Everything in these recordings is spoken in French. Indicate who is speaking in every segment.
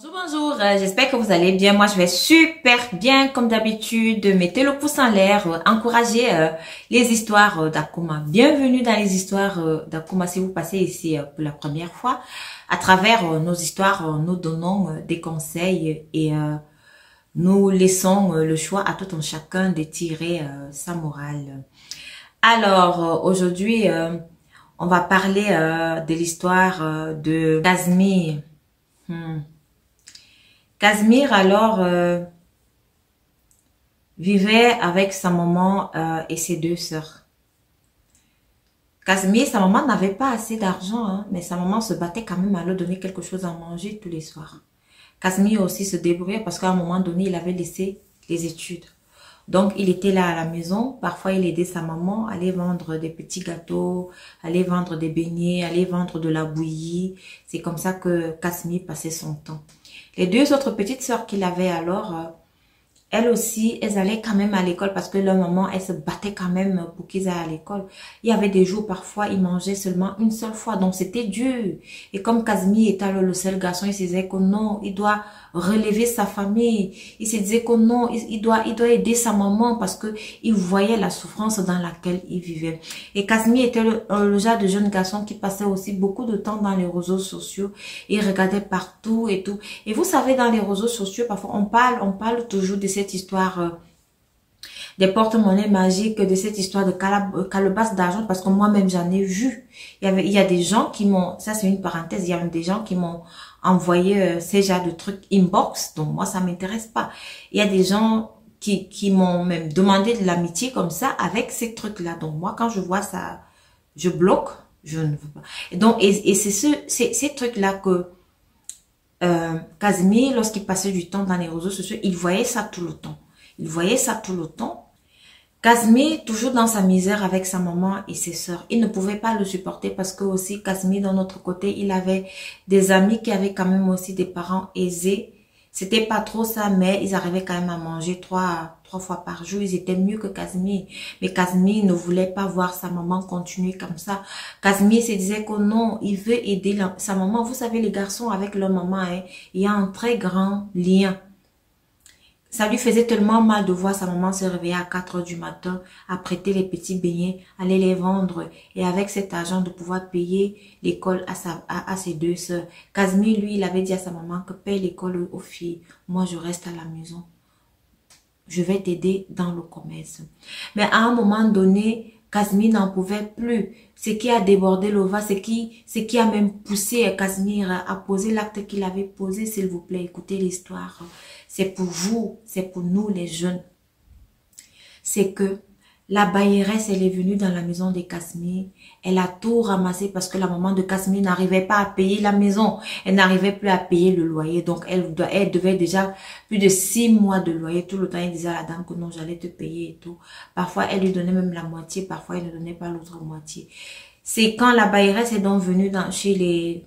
Speaker 1: Bonjour, bonjour, j'espère que vous allez bien. Moi, je vais super bien, comme d'habitude. Mettez le pouce en l'air, encouragez les histoires d'Akuma. Bienvenue dans les histoires d'Akuma si vous passez ici pour la première fois. À travers nos histoires, nous donnons des conseils et nous laissons le choix à tout un chacun de tirer sa morale. Alors, aujourd'hui, on va parler de l'histoire de Casimir. Casimir, alors, vivait avec sa maman et ses deux sœurs. Casimir, sa maman n'avait pas assez d'argent, hein, mais sa maman se battait quand même à leur donner quelque chose à manger tous les soirs. Casimir aussi se débrouillait parce qu'à un moment donné, il avait laissé les études. Donc, il était là à la maison. Parfois, il aidait sa maman à aller vendre des petits gâteaux, aller vendre des beignets, aller vendre de la bouillie. C'est comme ça que Casimir passait son temps. Les deux autres petites sœurs qu'il avait alors, elles aussi, elles allaient quand même à l'école parce que leur maman, elle se battait quand même pour qu'ils aillent à l'école. Il y avait des jours, parfois, ils mangeaient seulement une seule fois. Donc, c'était dur. Et comme Casimir était alors le seul garçon, il se disait que non, il doit relever sa famille. Il se disait que non, il doit aider sa maman parce que il voyait la souffrance dans laquelle il vivait. Et Casimir était le genre de jeune garçon qui passait aussi beaucoup de temps dans les réseaux sociaux. Il regardait partout et tout. Et vous savez, dans les réseaux sociaux, parfois, on parle toujours de cette histoire des porte-monnaies magiques, de cette histoire de calebasse d'argent, parce que moi-même, j'en ai vu. Il y a des gens qui m'ont, ça c'est une parenthèse, il y a des gens qui m'ont envoyé ces genres de trucs inbox, donc moi, ça m'intéresse pas. Il y a des gens qui m'ont même demandé de l'amitié comme ça, avec ces trucs-là. Donc moi, quand je vois ça, je bloque, je ne veux pas. Et donc, et c'est ces trucs-là que Casimir, lorsqu'il passait du temps dans les réseaux sociaux, il voyait ça tout le temps. Il voyait ça tout le temps. Casimir, toujours dans sa misère avec sa maman et ses sœurs, il ne pouvait pas le supporter parce que aussi Casimir, d'un autre côté, il avait des amis qui avaient quand même aussi des parents aisés. C'était pas trop ça, mais ils arrivaient quand même à manger trois fois par jour. Ils étaient mieux que Casimir. Mais Casimir ne voulait pas voir sa maman continuer comme ça. Casimir se disait que non, il veut aider sa maman. Vous savez, les garçons avec leur maman, hein, il y a un très grand lien. Ça lui faisait tellement mal de voir sa maman se réveiller à 4 heures du matin, à prêter les petits beignets, aller les vendre et avec cet argent de pouvoir payer l'école à ses deux sœurs. Casimir, lui, il avait dit à sa maman que paye l'école aux filles. Moi, je reste à la maison. Je vais t'aider dans le commerce. Mais à un moment donné, Casimir n'en pouvait plus. Ce qui a débordé le vase, ce qui a même poussé Casimir à poser l'acte qu'il avait posé, s'il vous plaît, écoutez l'histoire. C'est pour vous, c'est pour nous les jeunes. C'est que la bailleresse, elle est venue dans la maison de Casimir. Elle a tout ramassé parce que la maman de Casimir n'arrivait pas à payer la maison. Elle n'arrivait plus à payer le loyer. Donc, elle devait déjà plus de 6 mois de loyer. Tout le temps, elle disait à la dame que non, j'allais te payer et tout. Parfois, elle lui donnait même la moitié. Parfois, elle ne donnait pas l'autre moitié. C'est quand la bailleresse est donc venue chez les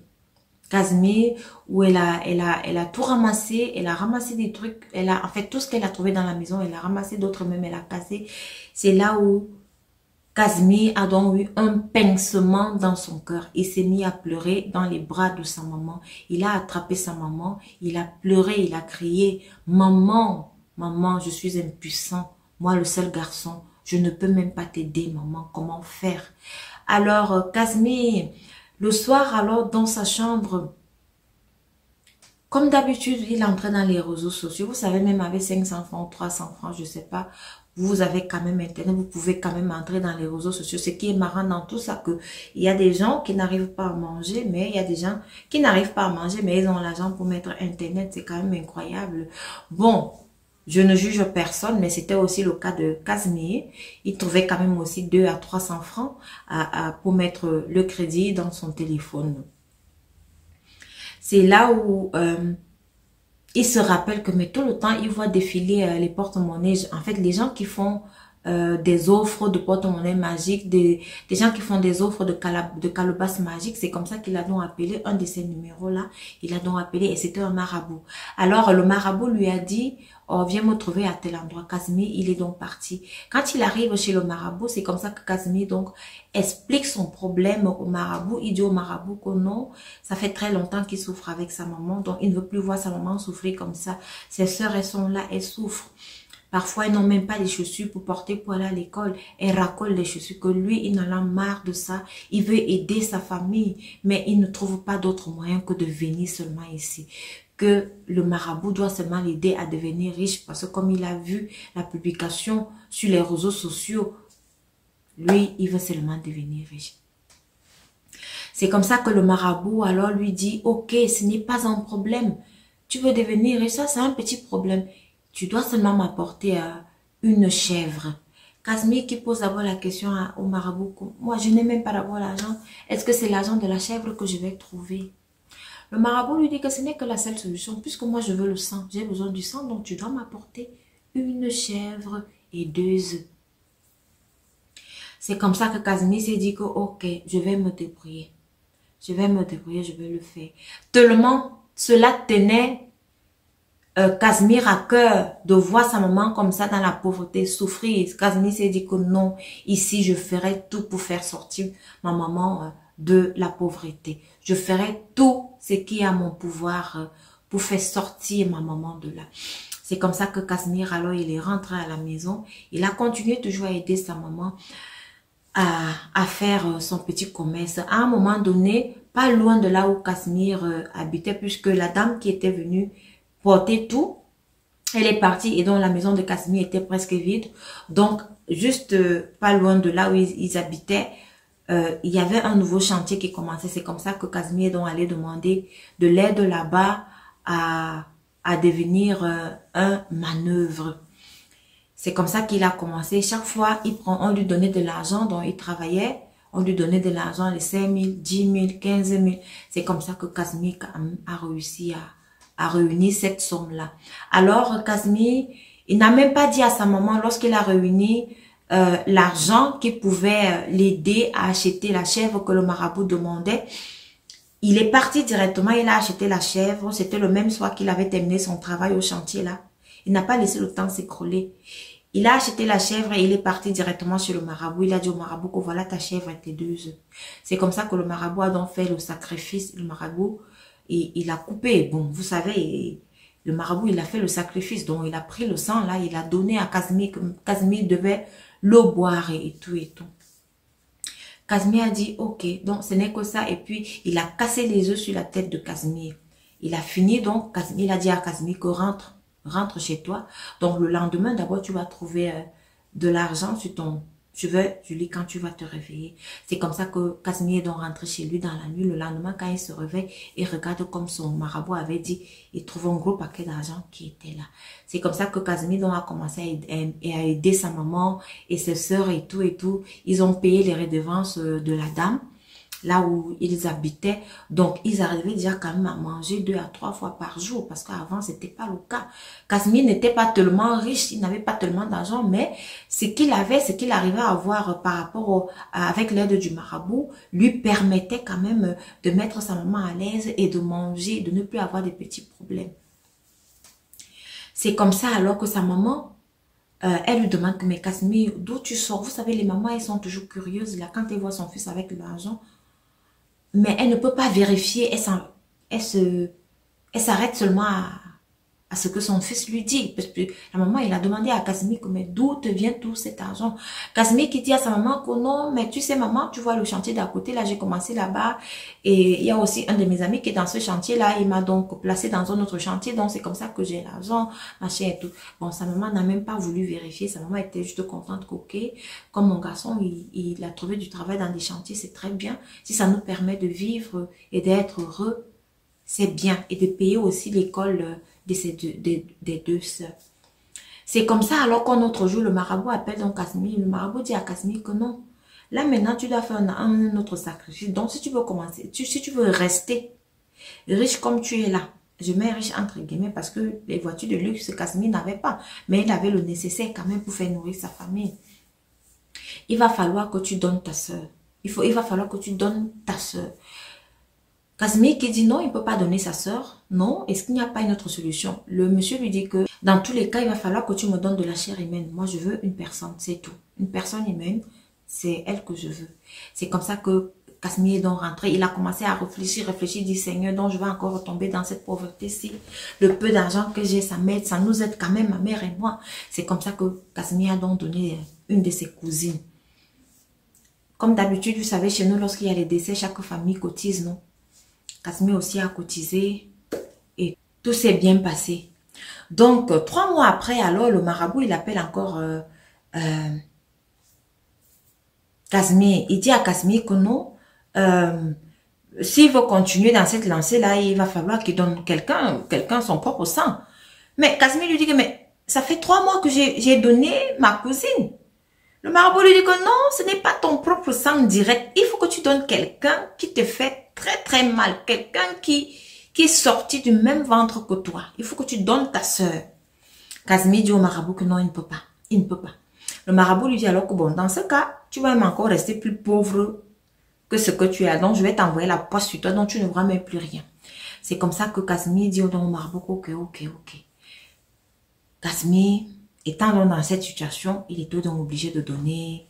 Speaker 1: Casimir, où elle a tout ramassé, elle a ramassé des trucs, en fait, tout ce qu'elle a trouvé dans la maison, elle a ramassé d'autres même, elle a cassé. C'est là où Casimir a donc eu un pincement dans son cœur. Il s'est mis à pleurer dans les bras de sa maman. Il a attrapé sa maman, il a pleuré, il a crié, maman, maman, je suis impuissant, moi le seul garçon, je ne peux même pas t'aider, maman, comment faire? Alors, Casimir, le soir, alors, dans sa chambre, comme d'habitude, il entrait dans les réseaux sociaux. Vous savez, même avec 500 francs, 300 francs, je sais pas, vous avez quand même Internet, vous pouvez quand même entrer dans les réseaux sociaux. Ce qui est marrant dans tout ça, que il y a des gens qui n'arrivent pas à manger, mais il y a des gens qui n'arrivent pas à manger, mais ils ont l'argent pour mettre Internet. C'est quand même incroyable. Bon, je ne juge personne, mais c'était aussi le cas de Casimir. Il trouvait quand même aussi 200 à 300 francs pour mettre le crédit dans son téléphone. C'est là où il se rappelle que mais tout le temps, il voit défiler les porte-monnaies. En fait, les gens qui font des offres de porte-monnaie magique, des gens qui font des offres de calebasses magiques. C'est comme ça qu'il a donc appelé un de ces numéros-là. Il a donc appelé et c'était un marabout. Alors, le marabout lui a dit, oh, viens me trouver à tel endroit. Casimir, il est donc parti. Quand il arrive chez le marabout, c'est comme ça que Casimir donc explique son problème au marabout. Il dit au marabout que non, ça fait très longtemps qu'il souffre avec sa maman, donc il ne veut plus voir sa maman souffrir comme ça. Ses sœurs, elles sont là, elles souffrent. Parfois, elles n'ont même pas les chaussures pour porter pour aller à l'école. Elles racolent les chaussures que lui, il en a marre de ça. Il veut aider sa famille, mais il ne trouve pas d'autre moyen que de venir seulement ici. Que le marabout doit seulement l'aider à devenir riche parce que comme il a vu la publication sur les réseaux sociaux, lui, il veut seulement devenir riche. C'est comme ça que le marabout alors lui dit, ok, ce n'est pas un problème. Tu veux devenir riche, ça c'est un petit problème. Tu dois seulement m'apporter une chèvre. Casimir qui pose d'abord la question au marabout. Moi, je n'ai même pas d'abord l'argent. Est-ce que c'est l'argent de la chèvre que je vais trouver? Le marabout lui dit que ce n'est que la seule solution. Puisque moi, je veux le sang. J'ai besoin du sang, donc tu dois m'apporter une chèvre et 2 œufs. C'est comme ça que Casimir s'est dit que, ok, je vais me débrouiller. Je vais me débrouiller, je vais le faire. Tellement cela tenait Casimir a cœur de voir sa maman comme ça dans la pauvreté souffrir. Casimir s'est dit que non, ici je ferai tout pour faire sortir ma maman de la pauvreté. Je ferai tout ce qui est à mon pouvoir pour faire sortir ma maman de là. C'est comme ça que Casimir, alors il est rentré à la maison. Il a continué toujours à aider sa maman à faire son petit commerce. À un moment donné, pas loin de là où Casimir habitait, puisque la dame qui était venue porter tout, elle est partie et donc la maison de Casimir était presque vide. Donc, juste pas loin de là où ils habitaient, il y avait un nouveau chantier qui commençait. C'est comme ça que Casimir est donc allé demander de l'aide là-bas à devenir un manœuvre. C'est comme ça qu'il a commencé. Chaque fois, on lui donnait de l'argent, donc il travaillait. On lui donnait de l'argent, les 5 000, 10 000, 15 000. C'est comme ça que Casimir a réussi à réunir cette somme-là. Alors, Casimir, il n'a même pas dit à sa maman, lorsqu'il a réuni l'argent qui pouvait l'aider à acheter la chèvre que le marabout demandait, il est parti directement, il a acheté la chèvre. C'était le même soir qu'il avait terminé son travail au chantier là. Il n'a pas laissé le temps s'écrouler. Il a acheté la chèvre et il est parti directement chez le marabout. Il a dit au marabout que voilà ta chèvre et tes 2 œufs. C'est comme ça que le marabout a donc fait le sacrifice. Le marabout, et il a coupé. Bon, vous savez, le marabout, il a fait le sacrifice. Donc, il a pris le sang là, il a donné à Casimir. Casimir devait le boire et tout et tout. Casimir a dit, ok, donc ce n'est que ça. Et puis, il a cassé les œufs sur la tête de Casimir. Il a fini donc, Casimir a dit à Casimir que rentre chez toi. Donc, le lendemain, d'abord, tu vas trouver de l'argent sur ton cheveu, Julie, quand tu vas te réveiller. C'est comme ça que Casimir est donc rentré chez lui dans la nuit. Le lendemain, quand il se réveille, il regarde comme son marabout avait dit, il trouve un gros paquet d'argent qui était là. C'est comme ça que Casimir donc a commencé à aider sa maman et ses sœurs et tout et tout. Ils ont payé les redevances de la dame, là où ils habitaient. Donc, ils arrivaient déjà quand même à manger 2 à 3 fois par jour parce qu'avant, c'était pas le cas. Casimir n'était pas tellement riche, il n'avait pas tellement d'argent, mais ce qu'il avait, ce qu'il arrivait à avoir par rapport avec l'aide du marabout, lui permettait quand même de mettre sa maman à l'aise et de manger, de ne plus avoir de petits problèmes. C'est comme ça alors que sa maman, elle lui demande, mais Casimir, d'où tu sors? Vous savez, les mamans, elles sont toujours curieuses là quand elles voient son fils avec de l'argent. Mais elle ne peut pas vérifier, elle s'arrête seulement à ce que son fils lui dit. Parce que la maman, il a demandé à Casimir, mais d'où te vient tout cet argent? Casimir qui dit à sa maman que non, mais tu sais maman, tu vois le chantier d'à côté, là j'ai commencé là-bas. Et il y a aussi un de mes amis qui est dans ce chantier-là, il m'a donc placé dans un autre chantier, donc c'est comme ça que j'ai l'argent, machin et tout. Bon, sa maman n'a même pas voulu vérifier, sa maman était juste contente qu'ok, comme mon garçon, il a trouvé du travail dans des chantiers, c'est très bien. Si ça nous permet de vivre et d'être heureux, c'est bien. Et de payer aussi l'école des 2 sœurs. C'est comme ça alors qu'un autre jour, le marabout appelle donc Casimir. Le marabout dit à Casimir que non. Là maintenant, tu dois faire un autre sacrifice. Donc si tu veux commencer, si tu veux rester riche comme tu es là, je mets riche entre guillemets parce que les voitures de luxe, Casimir n'avait pas. Mais il avait le nécessaire quand même pour faire nourrir sa famille. il va falloir que tu donnes ta soeur. Il va falloir que tu donnes ta soeur. Casimir qui dit non, il ne peut pas donner sa soeur. Non, est-ce qu'il n'y a pas une autre solution? Le monsieur lui dit que dans tous les cas, il va falloir que tu me donnes de la chair humaine. Moi, je veux une personne, c'est tout. Une personne humaine, c'est elle que je veux. C'est comme ça que Casimir est donc rentré. Il a commencé à réfléchir, dit Seigneur, donc je vais encore retomber dans cette pauvreté-ci. Le peu d'argent que j'ai, ça m'aide, ça nous aide quand même, ma mère et moi. C'est comme ça que Casimir a donc donné une de ses cousines. Comme d'habitude, vous savez, chez nous, lorsqu'il y a les décès, chaque famille cotise, non? Casimir aussi a cotisé et tout s'est bien passé. Donc, 3 mois après, alors, le marabout, il appelle encore Casimir. Il dit à Casimir que non, s'il veut continuer dans cette lancée-là, il va falloir qu'il donne quelqu'un son propre sang. Mais Casimir lui dit que, mais ça fait 3 mois que j'ai donné ma cousine. Le marabout lui dit que non, ce n'est pas ton propre sang direct. Il faut que tu donnes quelqu'un qui te fait très très mal. Quelqu'un qui est sorti du même ventre que toi. Il faut que tu donnes ta soeur. Casimir dit au marabout que non, il ne peut pas. Il ne peut pas. Le marabout lui dit alors que bon, dans ce cas, tu vas même encore rester plus pauvre que ce que tu as. Donc, je vais t'envoyer la poisse sur toi, donc tu ne verras même plus rien. C'est comme ça que Casimir dit au marabout, ok. Casimir, étant dans cette situation, il était donc obligé de donner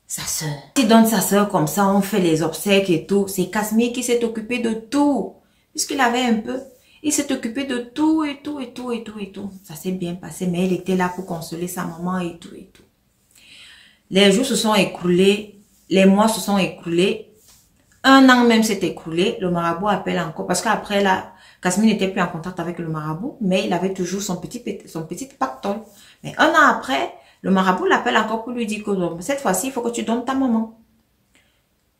Speaker 1: sa soeur. Il donne sa soeur comme ça, on fait les obsèques et tout. C'est Casimir qui s'est occupé de tout. Puisqu'il avait un peu, il s'est occupé de tout et tout. Ça s'est bien passé, mais il était là pour consoler sa maman et tout. Les jours se sont écoulés, les mois se sont écoulés. 1 an même s'est écoulé. Le marabout appelle encore, parce qu'après là, Casimir n'était plus en contact avec le marabout, mais il avait toujours son petit pactole. Mais 1 an après, le marabout l'appelle encore pour lui dire que cette fois-ci, il faut que tu donnes ta maman.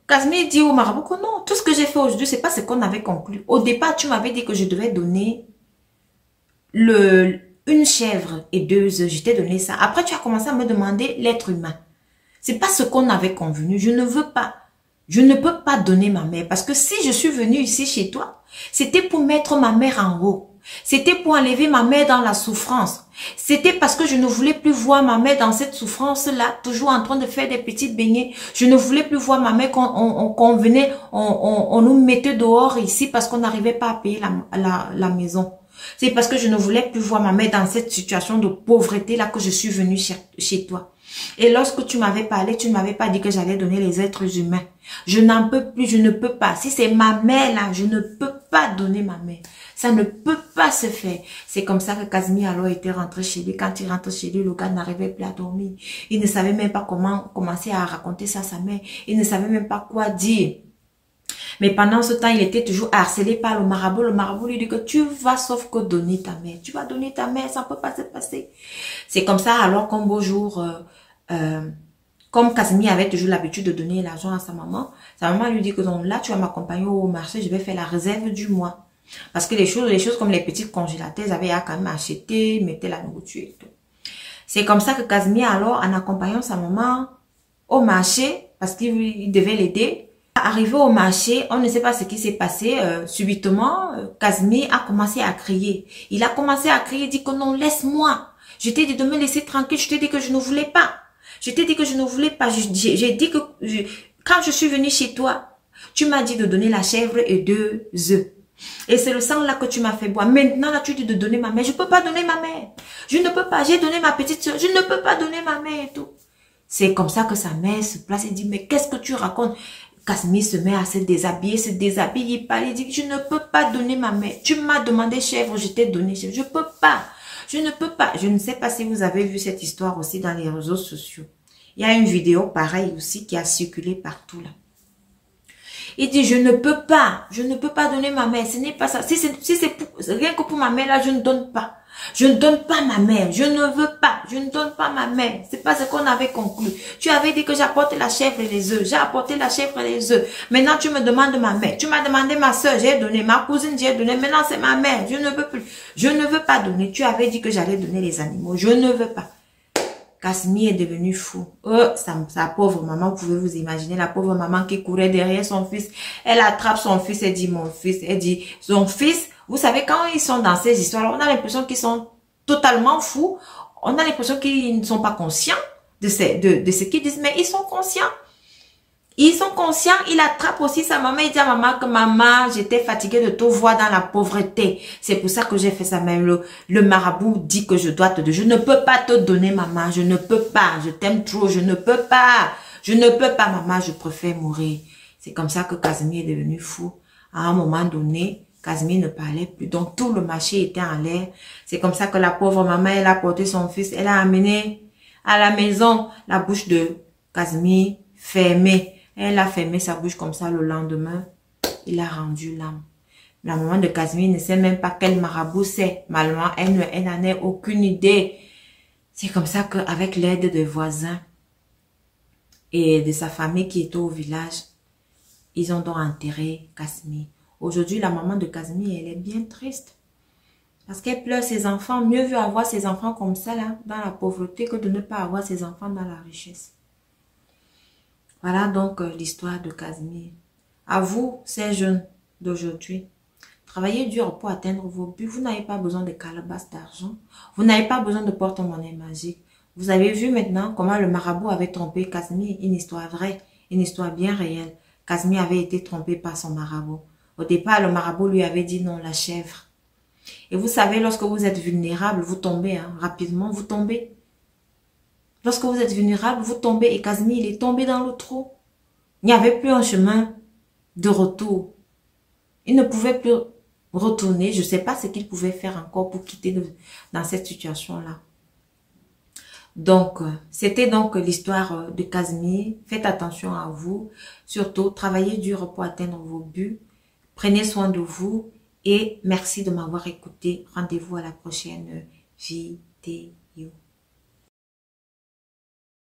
Speaker 1: Casimir dit au marabout que non, tout ce que j'ai fait aujourd'hui, c'est pas ce qu'on avait conclu. Au départ, tu m'avais dit que je devais donner une chèvre et 2 œufs. Je t'ai donné ça. Après, tu as commencé à me demander l'être humain. C'est pas ce qu'on avait convenu. Je ne veux pas. Je ne peux pas donner ma mère. Parce que si je suis venue ici chez toi, c'était pour mettre ma mère en haut. C'était pour enlever ma mère dans la souffrance. C'était parce que je ne voulais plus voir ma mère dans cette souffrance-là, toujours en train de faire des petites beignets. Je ne voulais plus voir ma mère quand on nous mettait dehors ici parce qu'on n'arrivait pas à payer la maison. C'est parce que je ne voulais plus voir ma mère dans cette situation de pauvreté-là que je suis venue chez toi. Et lorsque tu m'avais parlé, tu ne m'avais pas dit que j'allais donner les êtres humains. Je n'en peux plus, je ne peux pas. Si c'est ma mère là, je ne peux pas donner ma mère. Ça ne peut pas se faire. C'est comme ça que Casimir alors était rentré chez lui. Quand il rentre chez lui, le gars n'arrivait plus à dormir. Il ne savait même pas comment commencer à raconter ça à sa mère. Il ne savait même pas quoi dire. Mais pendant ce temps, il était toujours harcelé par le marabout. Le marabout lui dit que tu vas sauf que donner ta mère. Tu vas donner ta mère, ça ne peut pas se passer. C'est comme ça alors qu'un beau jour, comme Casimir avait toujours l'habitude de donner l'argent à sa maman lui dit que donc là, tu vas m'accompagner au marché, je vais faire la réserve du mois. Parce que les choses comme les petites congélateurs, ils avaient quand même acheté, mettaient la nourriture et tout. C'est comme ça que Casimir alors, en accompagnant sa maman au marché, parce qu'il devait l'aider, arrivé au marché, on ne sait pas ce qui s'est passé. Subitement, Casimir a commencé à crier. Il a commencé à crier, il dit que non, laisse-moi. Je t'ai dit de me laisser tranquille, je t'ai dit que je ne voulais pas. Je t'ai dit que je ne voulais pas. J'ai dit que quand je suis venue chez toi, tu m'as dit de donner la chèvre et 2 œufs. Et c'est le sang là que tu m'as fait boire. Maintenant là, tu dis de donner ma mère. Je ne peux pas donner ma mère. Je ne peux pas. J'ai donné ma petite soeur. Je ne peux pas donner ma mère et tout. C'est comme ça que sa mère se place et dit, mais qu'est-ce que tu racontes? Casimir se met à se déshabiller, il parle, il dit, je ne peux pas donner ma mère. Tu m'as demandé chèvre, je t'ai donné chèvre. Je peux pas. Je ne peux pas. Je ne sais pas si vous avez vu cette histoire aussi dans les réseaux sociaux. Il y a une vidéo pareille aussi qui a circulé partout là. Il dit, je ne peux pas donner ma mère. Ce n'est pas ça. Si c'est rien que pour ma mère là, je ne donne pas. Je ne donne pas ma mère. Je ne veux pas. Je ne donne pas ma mère. C'est pas ce qu'on avait conclu. Tu avais dit que j'apporte la chèvre et les œufs. J'ai apporté la chèvre et les œufs. Maintenant, tu me demandes ma mère. Tu m'as demandé ma soeur. J'ai donné. Ma cousine, j'ai donné. Maintenant, c'est ma mère. Je ne veux plus. Je ne veux pas donner. Tu avais dit que j'allais donner les animaux. Je ne veux pas. Casimir est devenu fou. Sa pauvre maman, vous pouvez vous imaginer, la pauvre maman qui courait derrière son fils. Elle attrape son fils et dit, mon fils. Elle dit, son fils, vous savez, quand ils sont dans ces histoires, on a l'impression qu'ils sont totalement fous. On a l'impression qu'ils ne sont pas conscients. de ce qu'ils disent, mais ils sont conscients. Ils sont conscients, il attrape aussi sa maman, il dit à maman que maman, j'étais fatiguée de te voir dans la pauvreté. C'est pour ça que j'ai fait ça même. Le marabout dit que je dois te donner. Je ne peux pas te donner maman, je ne peux pas. Je t'aime trop, je ne peux pas. Je ne peux pas maman, je préfère mourir. C'est comme ça que Casimir est devenu fou. À un moment donné, Casimir ne parlait plus. Donc tout le marché était en l'air. C'est comme ça que la pauvre maman, elle a porté son fils. Elle a amené à la maison la bouche de Casimir fermée. Elle a fermé sa bouche comme ça le lendemain. Il a rendu l'âme. La maman de Casimir ne sait même pas quel marabout c'est. Malheureusement, elle n'en a aucune idée. C'est comme ça qu'avec l'aide des voisins et de sa famille qui était au village, ils ont donc enterré Casimir. Aujourd'hui, la maman de Casimir, elle est bien triste. Parce qu'elle pleure ses enfants. Mieux vaut avoir ses enfants comme ça, là, dans la pauvreté, que de ne pas avoir ses enfants dans la richesse. Voilà donc l'histoire de Casimir. À vous, ces jeunes d'aujourd'hui, travaillez dur pour atteindre vos buts. Vous n'avez pas besoin de calebasses d'argent. Vous n'avez pas besoin de porte-monnaie magique. Vous avez vu maintenant comment le marabout avait trompé Casimir. Une histoire vraie, une histoire bien réelle. Casimir avait été trompé par son marabout. Au départ, le marabout lui avait dit non, la chèvre. Et vous savez, lorsque vous êtes vulnérable, vous tombez, hein, rapidement, vous tombez. Lorsque vous êtes vulnérable, vous tombez et Casimir, il est tombé dans le trou. Il n'y avait plus un chemin de retour. Il ne pouvait plus retourner. Je ne sais pas ce qu'il pouvait faire encore pour quitter dans cette situation-là. Donc, c'était donc l'histoire de Casimir. Faites attention à vous. Surtout, travaillez dur pour atteindre vos buts. Prenez soin de vous. Et merci de m'avoir écouté. Rendez-vous à la prochaine vidéo.